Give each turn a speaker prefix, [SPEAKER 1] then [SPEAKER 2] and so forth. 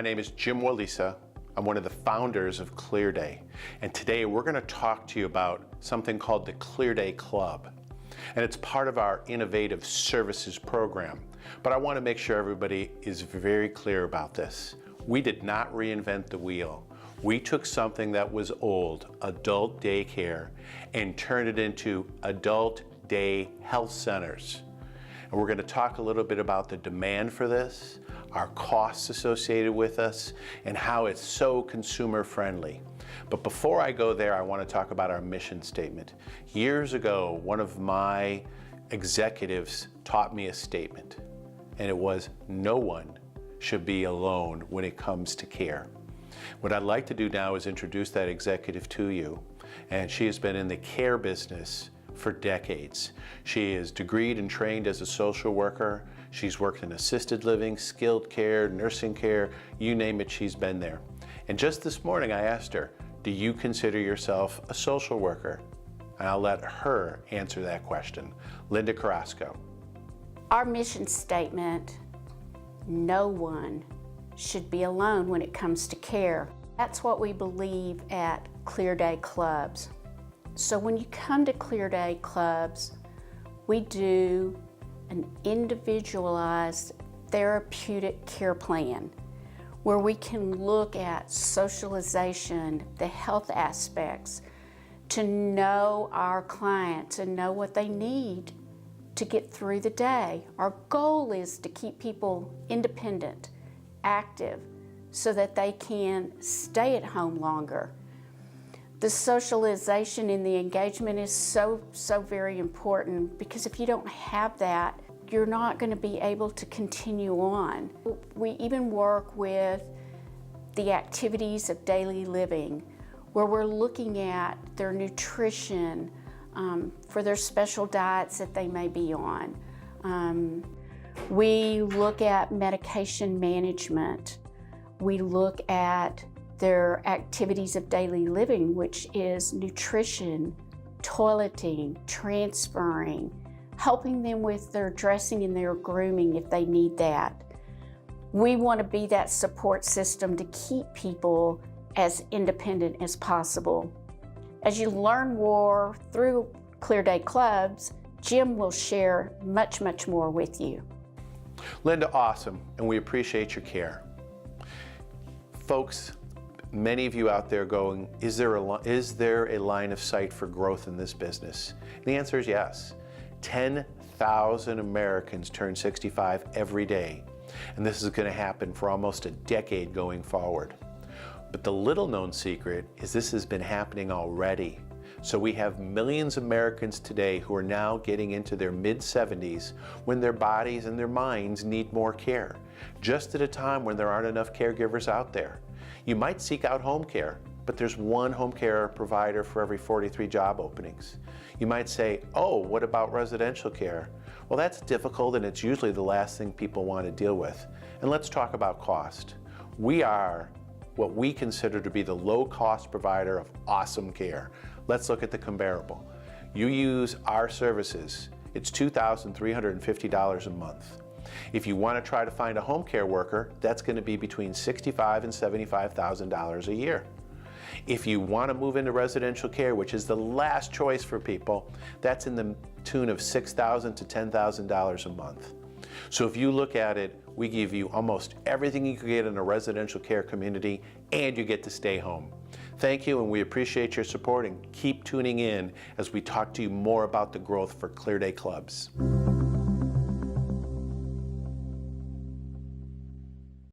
[SPEAKER 1] My name is Jim Walisa. I'm one of the founders of Clearday. And today we're going to talk to you about something called the Clearday Club. And it's part of our innovative services program. But I want to make sure everybody is very clear about this. We did not reinvent the wheel. We took something that was old, adult daycare, and turned it into adult day health centers. And we're going to talk a little bit about the demand for this, our costs associated with us, and how it's so consumer friendly. But before I go there, I want to talk about our mission statement. Years ago, one of my executives taught me a statement, and it was, no one should be alone when it comes to care. What I'd like to do now is introduce that executive to you, and she has been in the care business for decades. She is degreed and trained as a social worker. She's worked in assisted living, skilled care, nursing care, you name it, she's been there. And just this morning I asked her, do you consider yourself a social worker? And I'll let her answer that question. Linda Carrasco.
[SPEAKER 2] Our mission statement, no one should be alone when it comes to care. That's what we believe at Clearday Clubs. So when you come to Clearday Clubs, we do an individualized therapeutic care plan where we can look at socialization, the health aspects, to know our clients and know what they need to get through the day. Our goal is to keep people independent, active, so that they can stay at home longer. The socialization and the engagement is so very important, because if you don't have that, you're not going to be able to continue on. We even work with the activities of daily living, where we're looking at their nutrition for their special diets that they may be on. We look at medication management. We look at their activities of daily living, which is nutrition, toileting, transferring, helping them with their dressing and their grooming if they need that. We want to be that support system to keep people as independent as possible. As you learn more through Clearday Clubs, Jim will share much more with you.
[SPEAKER 1] Linda, awesome, and we appreciate your care. Folks, many of you out there going, is there a line of sight for growth in this business? And the answer is yes. 10,000 Americans turn 65 every day, and this is going to happen for almost a decade going forward. But the little known secret is this has been happening already. So we have millions of Americans today who are now getting into their mid-70s when their bodies and their minds need more care, just at a time when there aren't enough caregivers out there. You might seek out home care, but there's one home care provider for every 43 job openings. You might say, oh, what about residential care? Well, that's difficult, and it's usually the last thing people want to deal with. And let's talk about cost. We are what we consider to be the low-cost provider of awesome care. Let's look at the comparable. You use our services, it's $2,350 a month. If you want to try to find a home care worker, that's going to be between $65,000 and $75,000 a year. If you want to move into residential care, which is the last choice for people, that's in the tune of $6,000 to $10,000 a month. So if you look at it, we give you almost everything you could get in a residential care community, and you get to stay home. Thank you, and we appreciate your support, and keep tuning in as we talk to you more about the growth for Clearday Clubs.